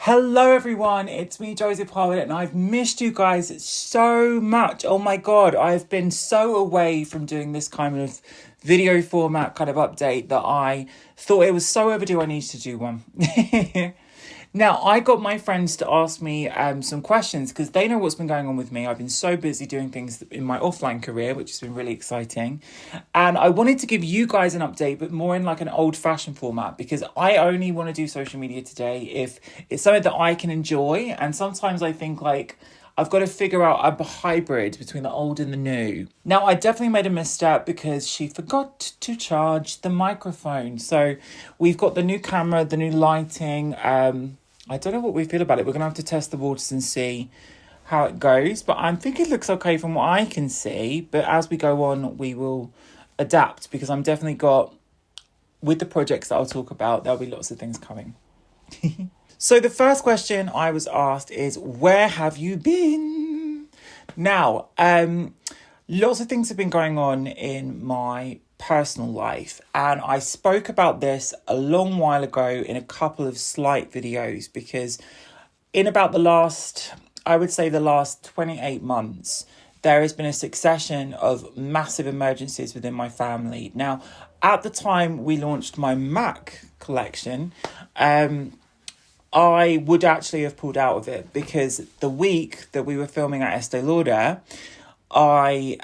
Hello everyone, it's me Joseph Harwood and I've missed you guys so much. Oh my god, I've been so away from doing this kind of video format kind of update that I thought it was so overdue I needed to do one. Now, I got my friends to ask me some questions because they know what's been going on with me. I've been so busy doing things in my offline career, which has been really exciting. And I wanted to give you guys an update, but more in like an old-fashioned format because I only want to do social media today if it's something that I can enjoy. And sometimes I think like I've got to figure out a hybrid between the old and the new. Now, I definitely made a misstep because she forgot to charge the microphone. So we've got the new camera, the new lighting. I don't know what we feel about it. We're going to have to test the waters and see how it goes. But I think it looks okay from what I can see. But as we go on, we will adapt because I'm definitely got, with the projects that I'll talk about, there'll be lots of things coming. So the first question I was asked is, where have you been? Now, lots of things have been going on in my personal life, and I spoke about this a long while ago in a couple of slight videos because in about the last 28 months, there has been a succession of massive emergencies within my family. Now, at the time we launched my Mac collection, I would actually have pulled out of it because the week that we were filming at Estee Lauder, I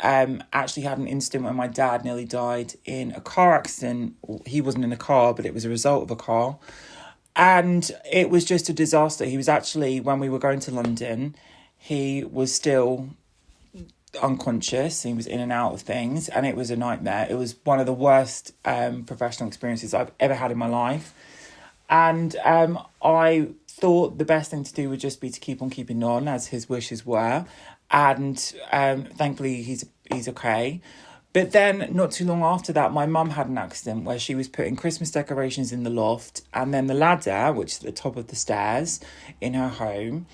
actually had an incident where my dad nearly died in a car accident. He wasn't in a car, but it was a result of a car. And it was just a disaster. He was actually, when we were going to London, he was still unconscious. He was in and out of things, and it was a nightmare. It was one of the worst professional experiences I've ever had in my life. And I thought the best thing to do would just be to keep on keeping on, as his wishes were. And thankfully, he's okay. But then, not too long after that, my mum had an accident where she was putting Christmas decorations in the loft. And then the ladder, which is at the top of the stairs in her home,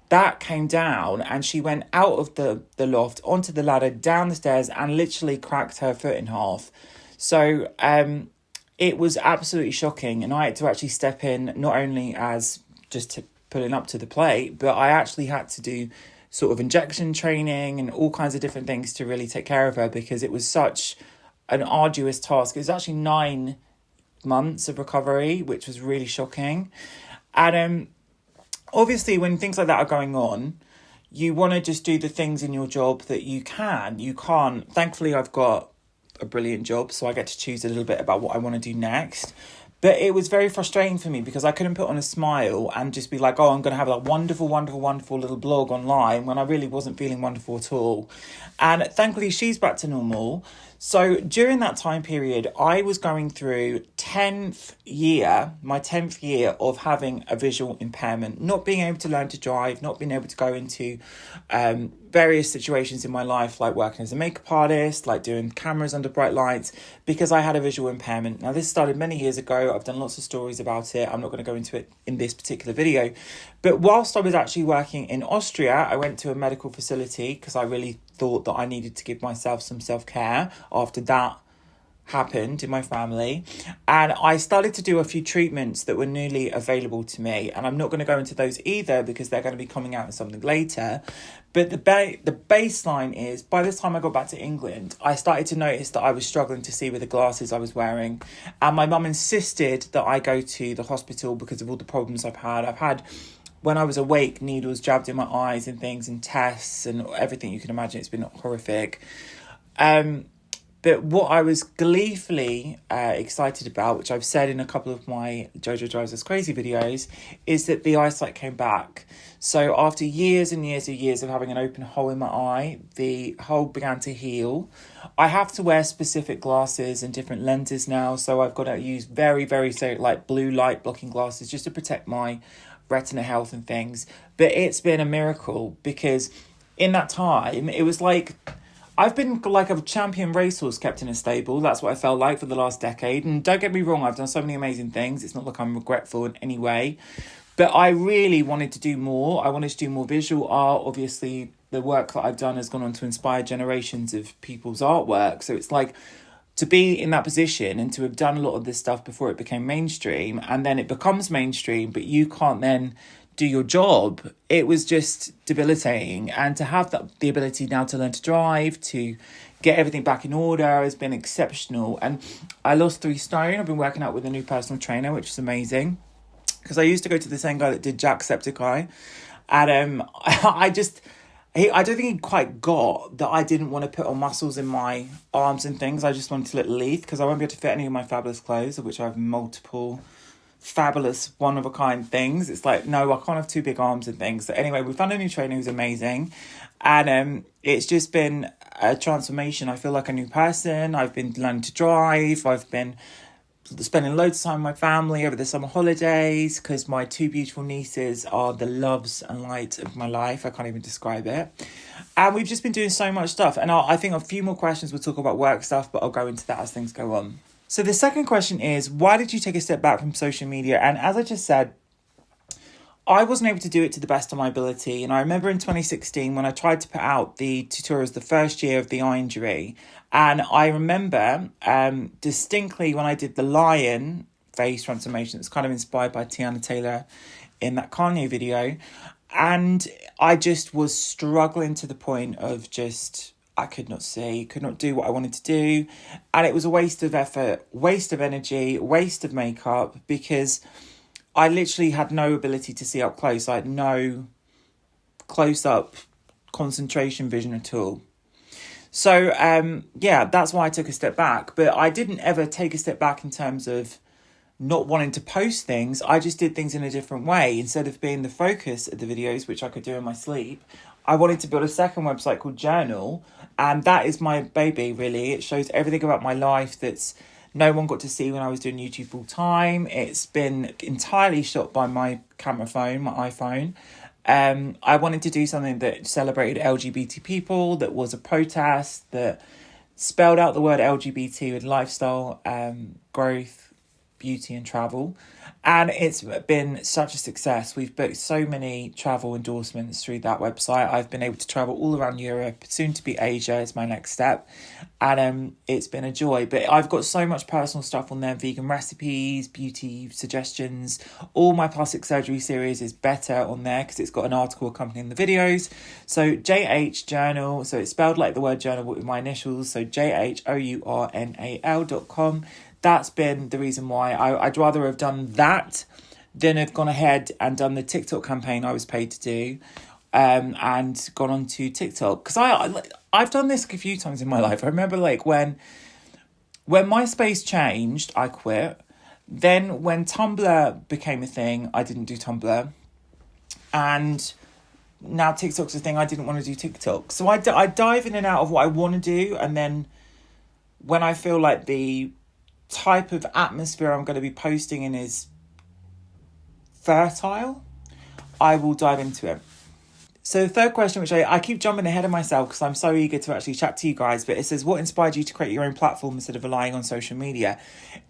that came down and she went out of the loft, onto the ladder, down the stairs, and literally cracked her foot in half. So it was absolutely shocking, and I had to actually step in, not only as just to putting up to the plate, but I actually had to do sort of injection training and all kinds of different things to really take care of her because it was such an arduous task. It was actually 9 months of recovery, which was really shocking. And obviously, when things like that are going on, you want to just do the things in your job that you can. You can't. Thankfully, I've got a brilliant job, so I get to choose a little bit about what I want to do next. But it was very frustrating for me because I couldn't put on a smile and just be like, oh, I'm going to have a wonderful, wonderful, wonderful little blog online when I really wasn't feeling wonderful at all. And thankfully, she's back to normal. So during that time period, I was going through my 10th year of having a visual impairment, not being able to learn to drive, not being able to go into various situations in my life, like working as a makeup artist, like doing cameras under bright lights, because I had a visual impairment. Now, this started many years ago. I've done lots of stories about it. I'm not going to go into it in this particular video. But whilst I was actually working in Austria, I went to a medical facility because I really thought that I needed to give myself some self-care after that happened in my family. And I started to do a few treatments that were newly available to me. And I'm not going to go into those either because they're going to be coming out in something later. But the baseline is, by the time I got back to England, I started to notice that I was struggling to see with the glasses I was wearing. And my mum insisted that I go to the hospital because of all the problems I've had, when I was awake, needles jabbed in my eyes and things and tests and everything you can imagine. It's been horrific. But what I was gleefully excited about, which I've said in a couple of my JoJo Drives Us Crazy videos, is that the eyesight came back. So after years and years of having an open hole in my eye, the hole began to heal. I have to wear specific glasses and different lenses now. So I've got to use very, very like blue light blocking glasses just to protect my retina health and things. But it's been a miracle because in that time, it was like I've been like a champion racehorse kept in a stable. That's what I felt like for the last decade. And don't get me wrong, I've done so many amazing things. It's not like I'm regretful in any way. But I really wanted to do more. I wanted to do more visual art. Obviously, the work that I've done has gone on to inspire generations of people's artwork. So it's like to be in that position and to have done a lot of this stuff before it became mainstream, and then it becomes mainstream, but you can't then do your job, it was just debilitating. And to have the ability now to learn to drive, to get everything back in order has been exceptional. And I lost 3 stone. I've been working out with a new personal trainer, which is amazing. Because I used to go to the same guy that did Jacksepticeye. And I don't think he quite got that I didn't want to put on muscles in my arms and things. I just wanted to look lithe because I won't be able to fit any of my fabulous clothes, of which I have multiple fabulous one-of-a-kind things. It's like, no, I can't have 2 big arms and things. So anyway, we found a new trainer who's amazing. And it's just been a transformation. I feel like a new person. I've been learning to drive. I've been spending loads of time with my family over the summer holidays because my 2 beautiful nieces are the loves and light of my life. I can't even describe it. And we've just been doing so much stuff. And I think a few more questions we'll talk about work stuff, but I'll go into that as things go on. So the second question is, why did you take a step back from social media? And as I just said, I wasn't able to do it to the best of my ability. And I remember in 2016 when I tried to put out the tutorials the first year of the eye injury. And I remember distinctly when I did the lion face transformation, it's kind of inspired by Tiana Taylor in that Kanye video. And I just was struggling to the point of just, I could not see, could not do what I wanted to do. And it was a waste of effort, waste of energy, waste of makeup, because I literally had no ability to see up close. I had no close-up concentration vision at all. So, that's why I took a step back. But I didn't ever take a step back in terms of not wanting to post things. I just did things in a different way. Instead of being the focus of the videos, which I could do in my sleep, I wanted to build a second website called Journal. And that is my baby, really. It shows everything about my life that's no one got to see when I was doing YouTube full time. It's been entirely shot by my camera phone, my iPhone. I wanted to do something that celebrated LGBT people, that was a protest, that spelled out the word LGBT with lifestyle, growth, beauty and travel. And it's been such a success. We've booked so many travel endorsements through that website. I've been able to travel all around Europe, soon to be Asia is my next step. And it's been a joy. But I've got so much personal stuff on there, vegan recipes, beauty suggestions. All my plastic surgery series is better on there because it's got an article accompanying the videos. So JH Journal, so it's spelled like the word journal with my initials. So JHOURNAL.com. That's been the reason why I'd rather have done that than have gone ahead and done the TikTok campaign I was paid to do, and gone on to TikTok. Because I've done this a few times in my life. I remember like when MySpace changed, I quit. Then when Tumblr became a thing, I didn't do Tumblr. And now TikTok's a thing, I didn't want to do TikTok. So I dive in and out of what I want to do. And then when I feel like the type of atmosphere I'm going to be posting in is fertile, I will dive into it. So the third question, which I keep jumping ahead of myself because I'm so eager to actually chat to you guys, but it says, what inspired you to create your own platform instead of relying on social media?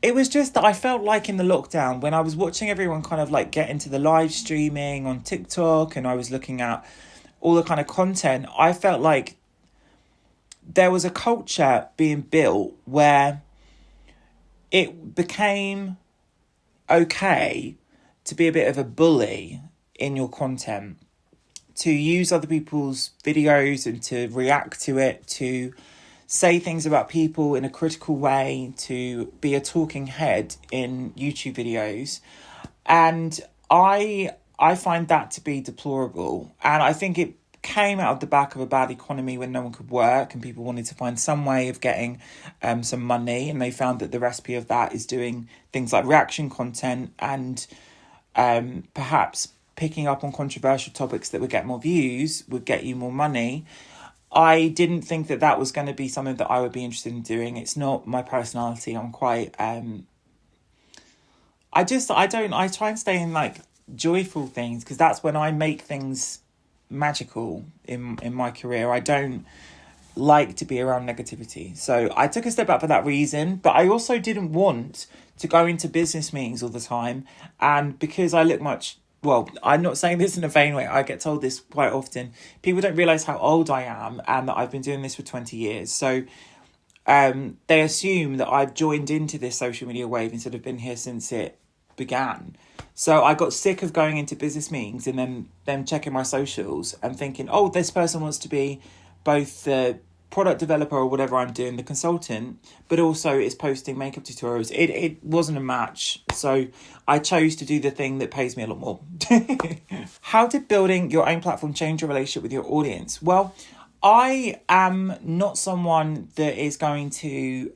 It was just that I felt like in the lockdown, when I was watching everyone kind of like get into the live streaming on TikTok and I was looking at all the kind of content, I felt like there was a culture being built where it became okay to be a bit of a bully in your content, to use other people's videos and to react to it, to say things about people in a critical way, to be a talking head in YouTube videos. And I find that to be deplorable. And I think it came out of the back of a bad economy when no one could work and people wanted to find some way of getting some money, and they found that the recipe of that is doing things like reaction content and perhaps picking up on controversial topics that would get more views, would get you more money. I didn't think that that was going to be something that I would be interested in doing. It's not my personality. I'm quite I try and stay in like joyful things because that's when I make things magical in my career. I don't like to be around negativity. So I took a step back for that reason, but I also didn't want to go into business meetings all the time. And because I look well, I'm not saying this in a vain way, I get told this quite often, people don't realise how old I am and that I've been doing this for 20 years. So they assume that I've joined into this social media wave instead of been here since it began. So I got sick of going into business meetings and then them checking my socials and thinking, oh, this person wants to be both the product developer or whatever I'm doing, the consultant, but also is posting makeup tutorials. It wasn't a match. So I chose to do the thing that pays me a lot more. How did building your own platform change your relationship with your audience? Well, I am not someone that is going to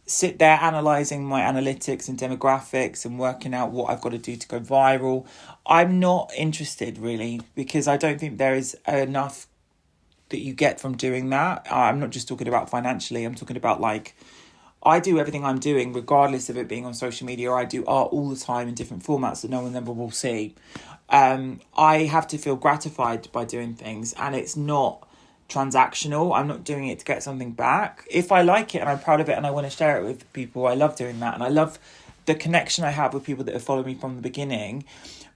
sit there analysing my analytics and demographics and working out what I've got to do to go viral. I'm not interested really, because I don't think there is enough that you get from doing that. I'm not just talking about financially. I'm talking about like, I do everything I'm doing, regardless of it being on social media, or I do art all the time in different formats that no one ever will see. I have to feel gratified by doing things, and it's not transactional. I'm not doing it to get something back. If I like it and I'm proud of it and I want to share it with people, I love doing that. And I love the connection I have with people that have followed me from the beginning.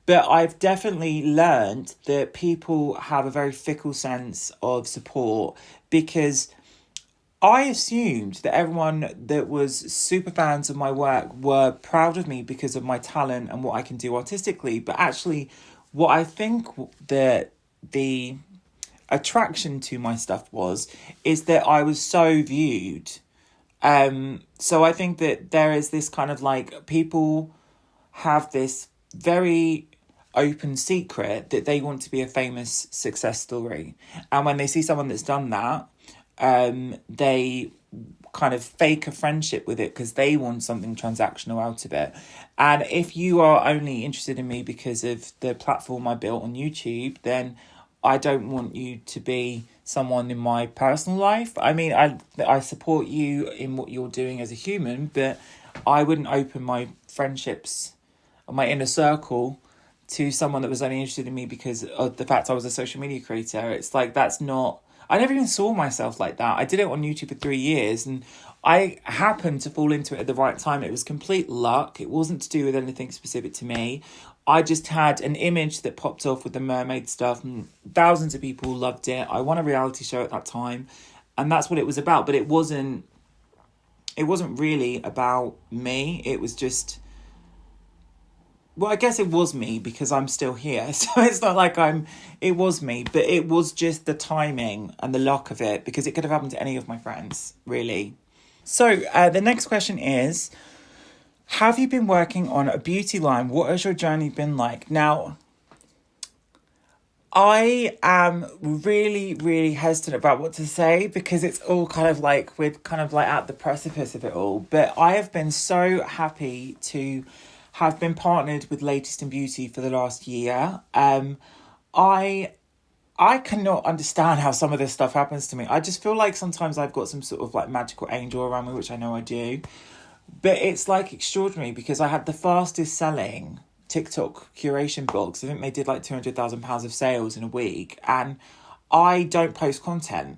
But I've definitely learned that people have a very fickle sense of support, because I assumed that everyone that was super fans of my work were proud of me because of my talent and what I can do artistically. But actually, what I think that the attraction to my stuff is that I was so viewed. So I think that there is this kind of like, people have this very open secret that they want to be a famous success story. And when they see someone that's done that, they kind of fake a friendship with it because they want something transactional out of it. And if you are only interested in me because of the platform I built on YouTube, then I don't want you to be someone in my personal life. I mean, I support you in what you're doing as a human, but I wouldn't open my friendships or my inner circle to someone that was only interested in me because of the fact I was a social media creator. It's like, that's not... I never even saw myself like that. I did it on YouTube for 3 years and I happened to fall into it at the right time. It was complete luck. It wasn't to do with anything specific to me. I just had an image that popped off with the mermaid stuff and thousands of people loved it. I won a reality show at that time and that's what it was about. But it wasn't really about me. It was just... Well, I guess it was me because I'm still here. So it's not like it was me, but it was just the timing and the luck of it, because it could have happened to any of my friends, really. So the next question is, have you been working on a beauty line? What has your journey been like? Now, I am really, really hesitant about what to say because it's all kind of like, we're kind of like at the precipice of it all. But I have been so happy to have been partnered with Latest in Beauty for the last year. I cannot understand how some of this stuff happens to me. I just feel like sometimes I've got some sort of like magical angel around me, which I know I do. But it's like extraordinary because I had the fastest selling TikTok curation box. I think they did like £200,000 of sales in a week. And I don't post content.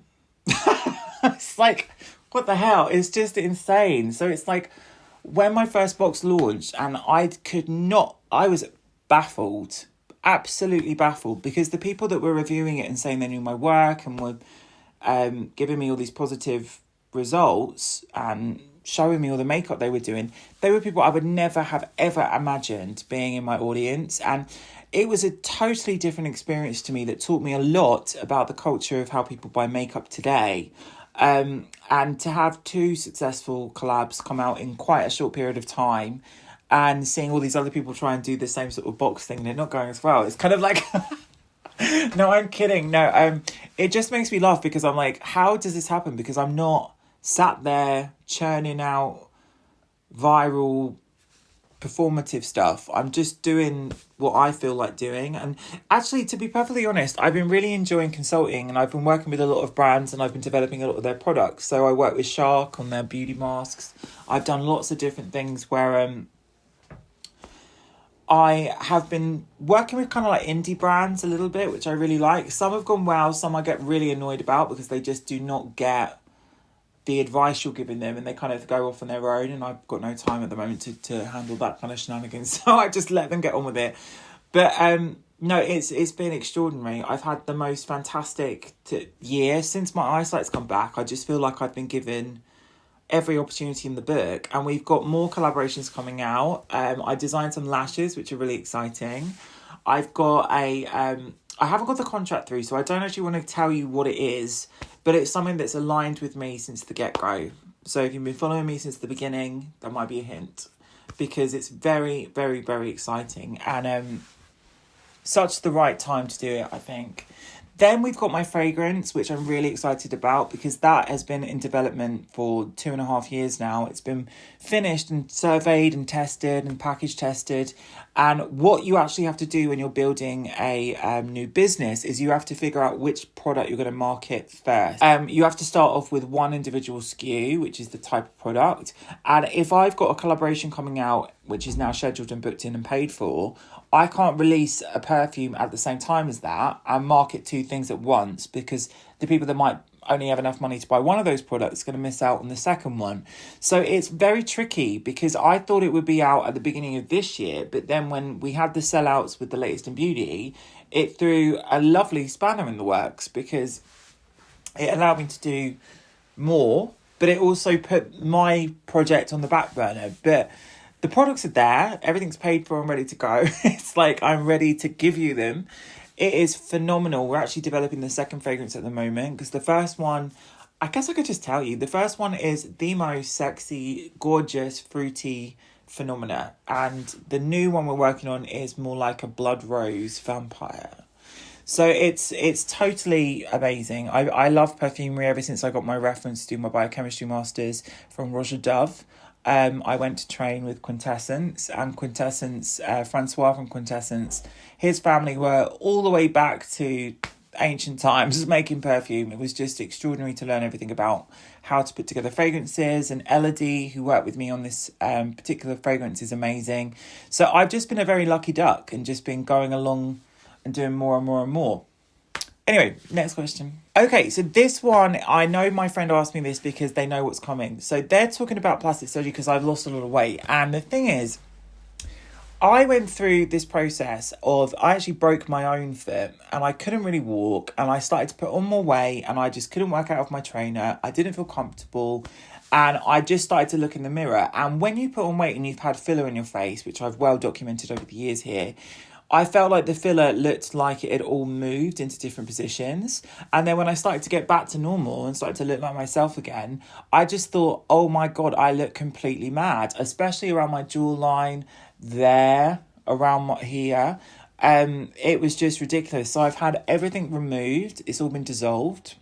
It's like, what the hell? It's just insane. So it's like, when my first box launched and I was baffled, absolutely baffled, because the people that were reviewing it and saying they knew my work and were giving me all these positive results and showing me all the makeup they were doing, they were people I would never have ever imagined being in my audience. And it was a totally different experience to me that taught me a lot about the culture of how people buy makeup today. And to have 2 successful collabs come out in quite a short period of time and seeing all these other people try and do the same sort of box thing, they're not going as well. It's kind of like, no, I'm kidding. No, it just makes me laugh because I'm like, how does this happen? Because I'm not sat there churning out viral performative stuff. I'm just doing what I feel like doing. And actually, to be perfectly honest, I've been really enjoying consulting and I've been working with a lot of brands and I've been developing a lot of their products. So I work with Shark on their beauty masks. I've done lots of different things where I have been working with kind of like indie brands a little bit, which I really like. Some have gone well, some I get really annoyed about because they just do not get the advice you're giving them and they kind of go off on their own, and I've got no time at the moment to handle that kind of shenanigans, so I just let them get on with it. But no, it's been extraordinary. I've had the most fantastic year since my eyesight's come back. I just feel like I've been given every opportunity in the book, and we've got more collaborations coming out. I designed some lashes, which are really exciting. I've got I haven't got the contract through, so I don't actually want to tell you what it is, but it's something that's aligned with me since the get-go. So if you've been following me since the beginning, that might be a hint, because it's very, very, very exciting, and such the right time to do it, I think. Then we've got my fragrance, which I'm really excited about, because that has been in development for 2.5 years now. It's been finished and surveyed and tested and package tested. And what you actually have to do when you're building a new business is you have to figure out which product you're going to market first. You have to start off with one individual SKU, which is the type of product. And if I've got a collaboration coming out, which is now scheduled and booked in and paid for, I can't release a perfume at the same time as that and market two things at once, because the people that might only have enough money to buy one of those products are going to miss out on the second one. So it's very tricky, because I thought it would be out at the beginning of this year, but then when we had the sellouts with the latest in beauty, it threw a lovely spanner in the works, because it allowed me to do more, but it also put my project on the back burner. But the products are there, everything's paid for and ready to go. It's like I'm ready to give you them. It is phenomenal. We're actually developing the second fragrance at the moment, because the first one, I guess I could just tell you, the first one is the most sexy, gorgeous, fruity phenomena. And the new one we're working on is more like a blood rose vampire. So it's totally amazing. I love perfumery ever since I got my reference to do my biochemistry masters from Roger Dove. I went to train with Quintessence, and Quintessence, Francois from Quintessence, his family were all the way back to ancient times making perfume. It was just extraordinary to learn everything about how to put together fragrances, and Elodie, who worked with me on this particular fragrance, is amazing. So I've just been a very lucky duck and just been going along and doing more and more and more. Anyway, next question. Okay, so this one, I know my friend asked me this because they know what's coming. So they're talking about plastic surgery because I've lost a lot of weight. And the thing is, I went through this process of, I actually broke my own foot and I couldn't really walk, and I started to put on more weight and I just couldn't work out with my trainer. I didn't feel comfortable, and I just started to look in the mirror. And when you put on weight and you've had filler in your face, which I've well documented over the years here, I felt like the filler looked like it had all moved into different positions. And then when I started to get back to normal and started to look like myself again, I just thought, oh my God, I look completely mad, especially around my jawline, there, around here. It was just ridiculous. So I've had everything removed. It's all been dissolved.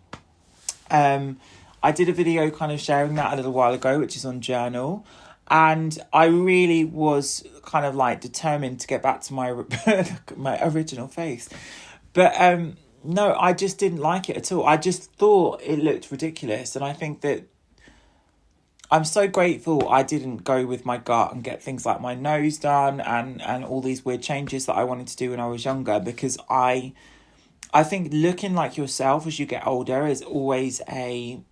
I did a video kind of sharing that a little while ago, which is on Journal. And I really was kind of like determined to get back to my my original face. But no, I just didn't like it at all. I just thought it looked ridiculous. And I think that I'm so grateful I didn't go with my gut and get things like my nose done and all these weird changes that I wanted to do when I was younger, because I think looking like yourself as you get older is always a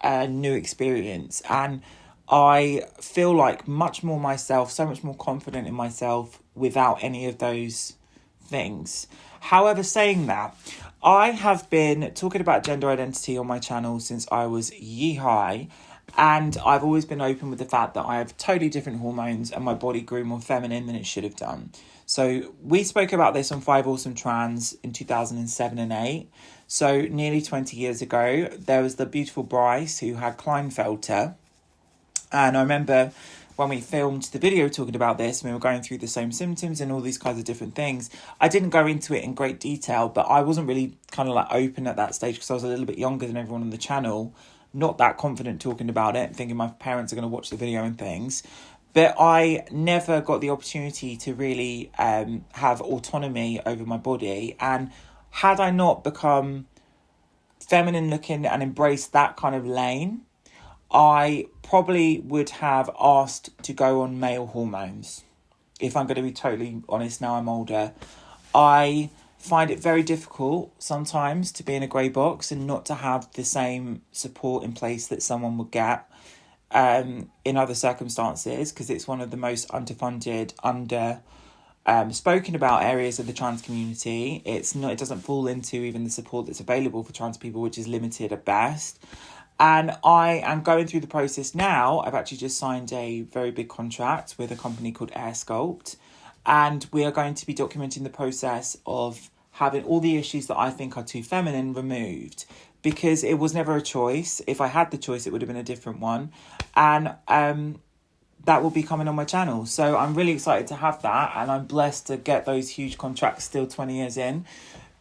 new experience. And I feel like much more myself, so much more confident in myself without any of those things. However, saying that, I have been talking about gender identity on my channel since I was yee-high, and I've always been open with the fact that I have totally different hormones and my body grew more feminine than it should have done. So we spoke about this on 5 Awesome Trans in 2007 and 8. So nearly 20 years ago, there was the beautiful Bryce who had Klinefelter. And I remember when we filmed the video talking about this, we were going through the same symptoms and all these kinds of different things. I didn't go into it in great detail, but I wasn't really kind of like open at that stage because I was a little bit younger than everyone on the channel. Not that confident talking about it, thinking my parents are going to watch the video and things. But I never got the opportunity to really have autonomy over my body. And had I not become feminine looking and embraced that kind of lane, I probably would have asked to go on male hormones. If I'm going to be totally honest, now I'm older. I find it very difficult sometimes to be in a grey box and not to have the same support in place that someone would get in other circumstances, because it's one of the most underfunded, spoken about areas of the trans community. It doesn't fall into even the support that's available for trans people, which is limited at best. And I am going through the process now. I've actually just signed a very big contract with a company called Air Sculpt. And we are going to be documenting the process of having all the issues that I think are too feminine removed. Because it was never a choice. If I had the choice, it would have been a different one. And that will be coming on my channel. So I'm really excited to have that. And I'm blessed to get those huge contracts still 20 years in.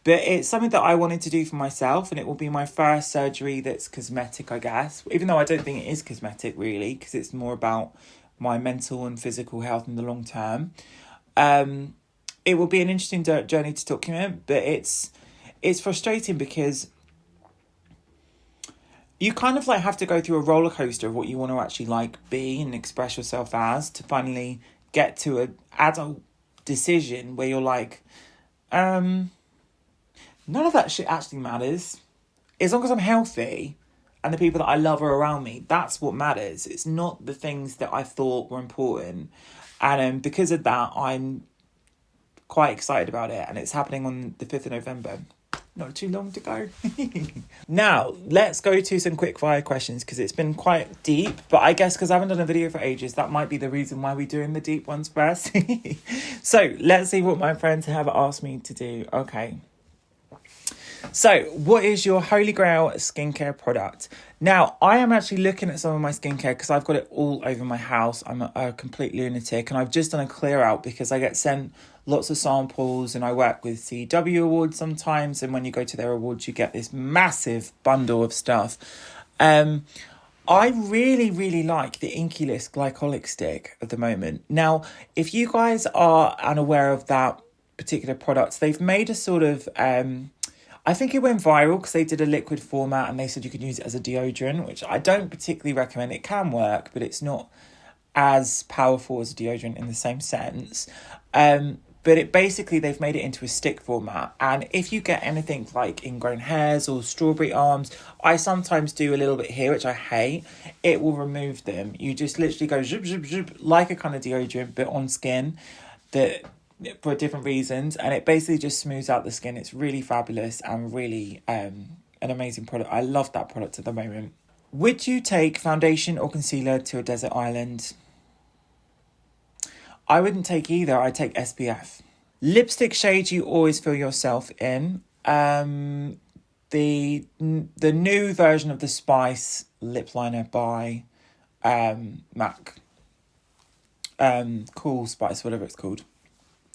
But it's something that I wanted to do for myself. And it will be my first surgery that's cosmetic, I guess. Even though I don't think it is cosmetic, really. Because it's more about my mental and physical health in the long term. It will be an interesting journey to document. But it's frustrating because you kind of like have to go through a roller coaster of what you want to actually like be and express yourself as to finally get to an adult decision where you're like, none of that shit actually matters. As long as I'm healthy and the people that I love are around me, that's what matters. It's not the things that I thought were important. And because of that, I'm quite excited about it. And it's happening on the 5th of November. Not too long to go. Now, let's go to some quick fire questions because it's been quite deep. But I guess because I haven't done a video for ages, that might be the reason why we're doing the deep ones first. So let's see what my friends have asked me to do. Okay. So what is your holy grail skincare product? Now, I am actually looking at some of my skincare because I've got it all over my house. I'm a complete lunatic and I've just done a clear out because I get sent lots of samples and I work with CW Awards sometimes. And when you go to their awards, you get this massive bundle of stuff. I really, really like the Inky List glycolic stick at the moment. Now, if you guys are unaware of that particular product, they've made a sort of... I think it went viral because they did a liquid format and they said you could use it as a deodorant, which I don't particularly recommend. It can work, but it's not as powerful as a deodorant in the same sense. But they've made it into a stick format. And if you get anything like ingrown hairs or strawberry arms, I sometimes do a little bit here, which I hate. It will remove them. You just literally go zip, zip, zip, like a kind of deodorant, but on skin that... for different reasons, and it basically just smooths out the skin. It's really fabulous and really an amazing product. I love that product at the moment. Would you take foundation or concealer to a desert island? I wouldn't take either. I'd take SPF. Lipstick shade you always feel yourself in. The new version of the Spice lip liner by MAC. Cool Spice, whatever it's called.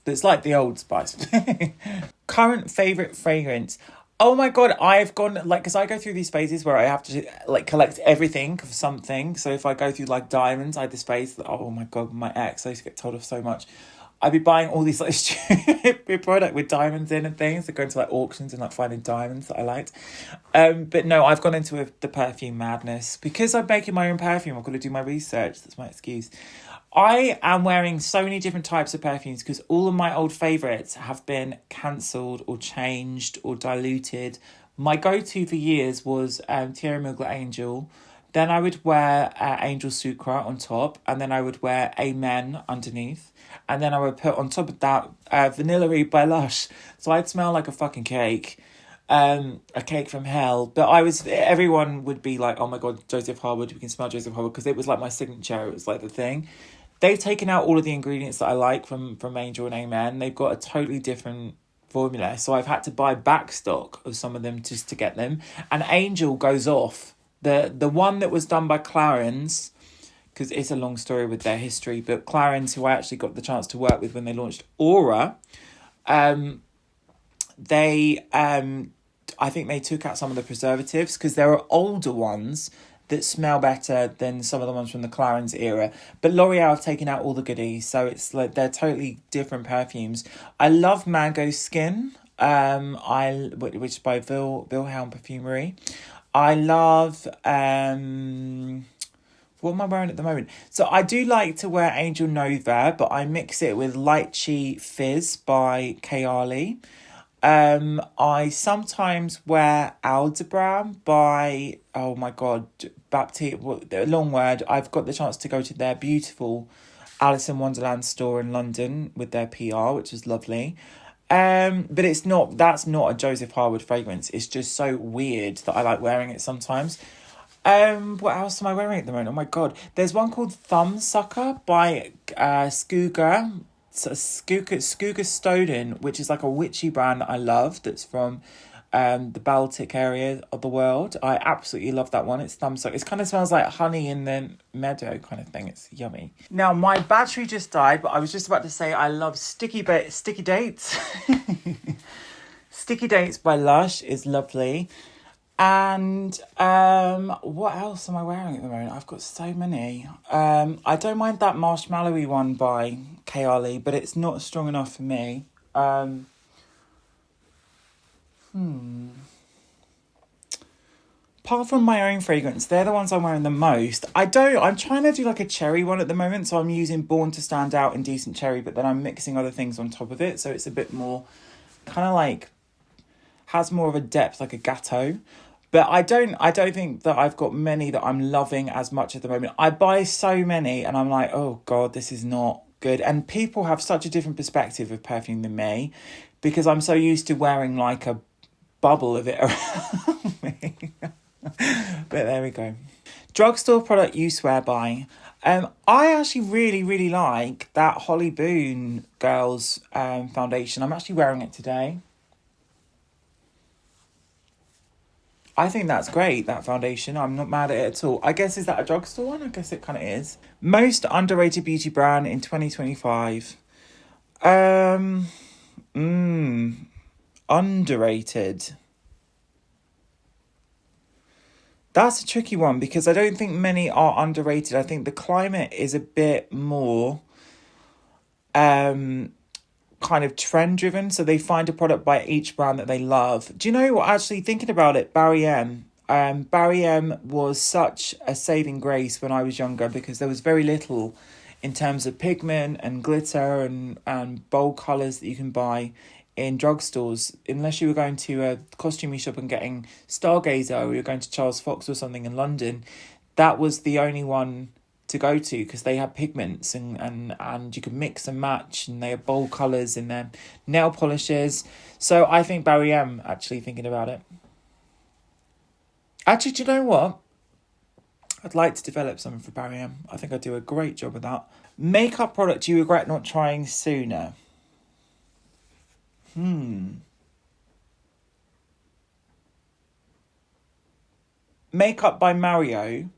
It's like the Old Spice. Current favourite fragrance. Oh my God, I've gone, like, because I go through these phases where I have to, like, collect everything of something. So if I go through, like, diamonds, I had this phase that, oh my God, my ex, I used to get told off so much. I'd be buying all these, like, stupid product with diamonds in and things. I'd go into, like, auctions and, like, finding diamonds that I liked. But no, I've gone into the perfume madness. Because I'm making my own perfume, I've got to do my research. That's my excuse. I am wearing so many different types of perfumes because all of my old favourites have been cancelled or changed or diluted. My go-to for years was Thierry Mugler Angel. Then I would wear Angel Sucre on top. And then I would wear Amen underneath. And then I would put on top of that Vanilla by Lush. So I'd smell like a fucking cake. A cake from hell. But everyone would be like, oh my God, Joseph Harwood, we can smell Joseph Harwood. Because it was like my signature. It was like the thing. They've taken out all of the ingredients that I like from Angel and Amen. They've got a totally different formula. So I've had to buy back stock of some of them just to get them. And Angel goes off. The one that was done by Clarins, because it's a long story with their history, but Clarins, who I actually got the chance to work with when they launched Aura, I think they took out some of the preservatives because there are older ones that smell better than some of the ones from the Clarins era. But L'Oreal have taken out all the goodies, so it's like they're totally different perfumes. I love Mango Skin, which is by Wilhelm Perfumery. I love what am I wearing at the moment? So I do like to wear Angel Nova, but I mix it with Lychee Fizz by Kayali. I sometimes wear Aldebaran by, oh my God, Baptiste, a long word. I've got the chance to go to their beautiful Alice in Wonderland store in London with their PR, which is lovely. But that's not a Joseph Harwood fragrance. It's just so weird that I like wearing it sometimes. What else am I wearing at the moment? Oh my god. There's one called Thumb Sucker by Skooga. So Skooga Stoden, which is like a witchy brand that I love, that's from the Baltic area of the world. I absolutely love that one. It's Thumb Sucker. It kind of smells like honey in the meadow kind of thing. It's yummy. Now, my battery just died, but I was just about to say I love Sticky Dates. Sticky Dates by Lush is lovely. And what else am I wearing at the moment? I've got so many. I don't mind that marshmallowy one by Kayali, but it's not strong enough for me. Apart from my own fragrance, they're the ones I'm wearing the most. I'm trying to do like a cherry one at the moment, so I'm using Born to Stand Out and Decent Cherry, but then I'm mixing other things on top of it, so it's a bit more kind of like, has more of a depth, like a Gatto. But I don't think that I've got many that I'm loving as much at the moment. I buy so many and I'm like, oh God, this is not good. And people have such a different perspective of perfume than me, because I'm so used to wearing like a bubble of it around me. But there we go. Drugstore product you swear by. I actually really, really like that Holly Boone Girls foundation. I'm actually wearing it today. I think that's great, that foundation. I'm not mad at it at all. I guess, is that a drugstore one? I guess it kind of is. Most underrated beauty brand in 2025. Underrated. That's a tricky one, because I don't think many are underrated. I think the climate is a bit more kind of trend driven, so they find a product by each brand that they love. Do you know what, actually thinking about it, Barry M was such a saving grace when I was younger, because there was very little in terms of pigment and glitter and bold colours that you can buy in drugstores, unless you were going to a costumey shop and getting Stargazer, or you're going to Charles Fox or something in London. That was the only one to go to, because they had pigments and you could mix and match, and they have bold colours in their nail polishes. So I think Barry M, actually thinking about it. Actually, do you know what? I'd like to develop something for Barry M. I think I'd do a great job with that. Makeup product you regret not trying sooner. Makeup by Mario.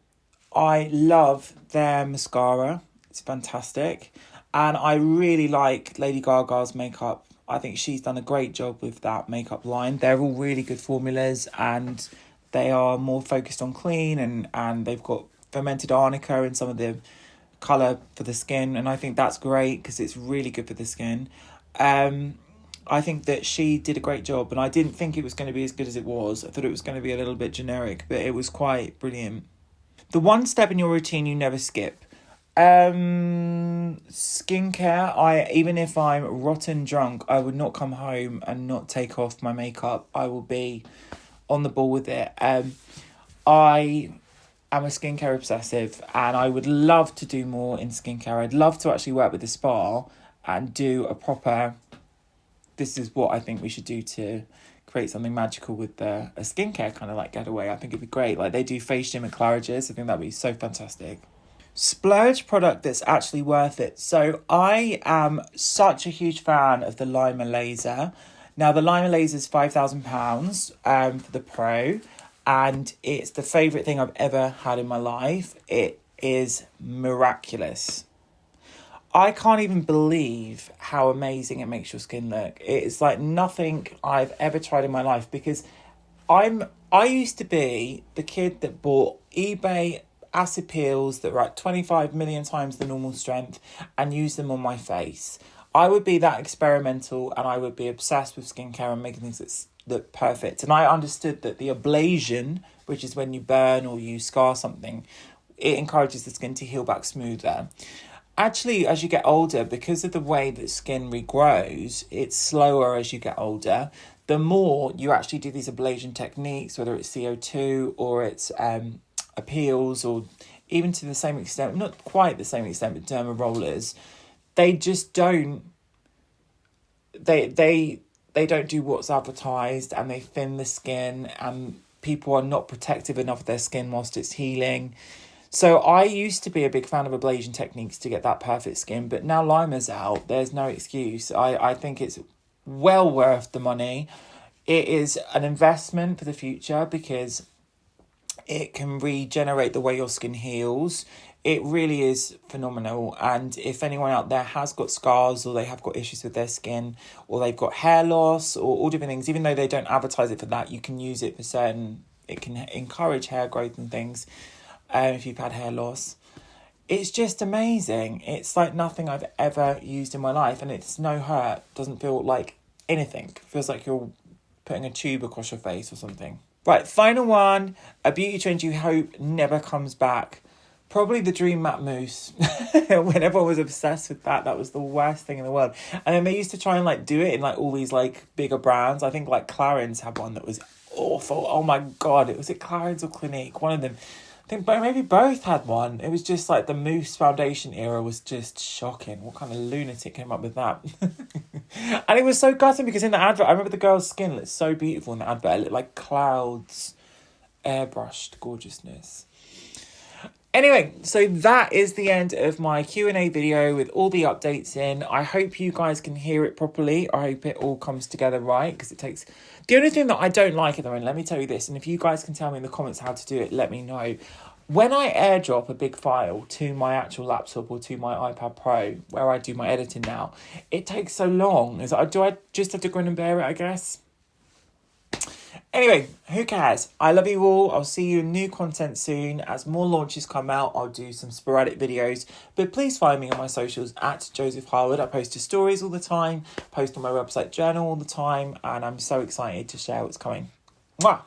I love their mascara. It's fantastic. And I really like Lady Gaga's makeup. I think she's done a great job with that makeup line. They're all really good formulas, and they are more focused on clean, and they've got fermented arnica in some of the colour for the skin. And I think that's great, because it's really good for the skin. I think that she did a great job, and I didn't think it was going to be as good as it was. I thought it was going to be a little bit generic, but it was quite brilliant. The one step in your routine you never skip. Skincare. Even if I'm rotten drunk, I would not come home and not take off my makeup. I will be on the ball with it. I am a skincare obsessive, and I would love to do more in skincare. I'd love to actually work with a spa and do a proper... This is what I think we should do to create something magical with a skincare kind of like getaway. I think it'd be great. Like, they do face gym at Claridge's. I think that'd be so fantastic. Splurge product that's actually worth it. So I am such a huge fan of the Lima Laser. Now, the Lima Laser is £5,000 for the Pro, and it's the favourite thing I've ever had in my life. It is miraculous. I can't even believe how amazing it makes your skin look. It's like nothing I've ever tried in my life, because I used to be the kid that bought eBay acid peels that were like 25 million times the normal strength and used them on my face. I would be that experimental, and I would be obsessed with skincare and making things that look perfect. And I understood that the ablation, which is when you burn or you scar something, it encourages the skin to heal back smoother. Actually, as you get older, because of the way that skin regrows, it's slower as you get older. The more you actually do these ablation techniques, whether it's CO2 or it's peels, or even to the same extent, not quite the same extent, but derma rollers, they just don't, they don't do what's advertised, and they thin the skin, and people are not protective enough of their skin whilst it's healing. So I used to be a big fan of ablation techniques to get that perfect skin, but now Lima's out, there's no excuse. I think it's well worth the money. It is an investment for the future because it can regenerate the way your skin heals. It really is phenomenal. And if anyone out there has got scars, or they have got issues with their skin, or they've got hair loss, or all different things, even though they don't advertise it for that, you can use it for certain, it can encourage hair growth and things. If you've had hair loss, it's just amazing. It's like nothing I've ever used in my life, and it's no hurt. Doesn't feel like anything. It feels like you're putting a tube across your face or something. Right, final one. A beauty trend you hope never comes back. Probably the Dream Matte Mousse. When everyone was obsessed with that was the worst thing in the world. And then they used to try and like do it in like all these like bigger brands. I think like Clarins had one that was awful. Oh my God, was it Clarins or Clinique? One of them. I think maybe both had one. It was just like the mousse foundation era was just shocking. What kind of lunatic came up with that? And it was so gutting because in the advert, I remember the girl's skin looked so beautiful in the advert. It looked like clouds, airbrushed gorgeousness. Anyway, so that is the end of my Q&A video with all the updates in. I hope you guys can hear it properly. I hope it all comes together right, because it takes... The only thing that I don't like at the moment, let me tell you this, and if you guys can tell me in the comments how to do it, let me know. When I airdrop a big file to my actual laptop or to my iPad Pro, where I do my editing now, it takes so long. Do I just have to grin and bear it, I guess? Anyway, who cares? I love you all. I'll see you in new content soon. As more launches come out, I'll do some sporadic videos. But please find me on my socials at Joseph Harwood. I post to stories all the time, post on my website journal all the time, and I'm so excited to share what's coming. Mwah!